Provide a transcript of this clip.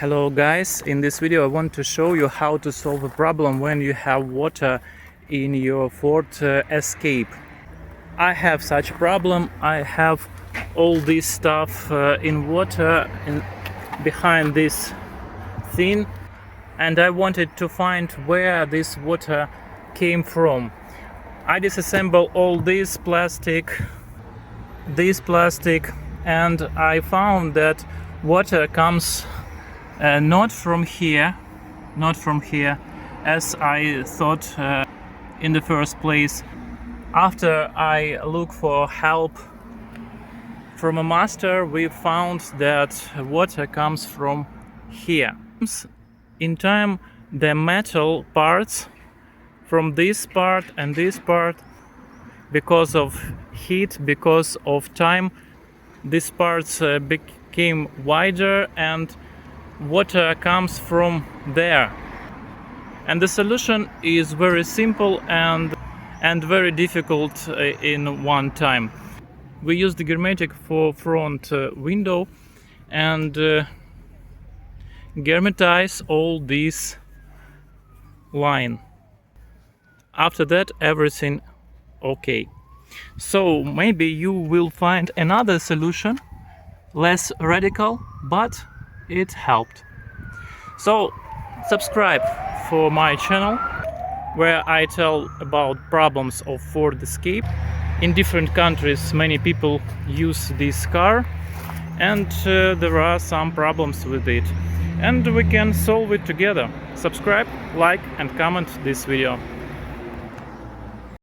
Hello guys, in this video I want to show you how to solve a problem when you have water in your Ford Escape. I have such a problem. I have all this stuff in water behind this thing, and I wanted to find where this water came from. I disassemble all this plastic, and I found that water comes not from here, as I thought in the first place. After I look for help from a master, we found that water comes from here. In time, the metal parts from this part and this part, because of heat, because of time, these parts became wider and water comes from there. And the solution is very simple and very difficult in one time. We use the Germetic for front window and Germetize all this line. After that, everything okay. So maybe you will find another solution, less radical, but it helped. So subscribe for my channel, where I tell about problems of Ford Escape. In different countries many people use this car, and there are some problems with it, and we can solve it together. Subscribe, like and comment this video.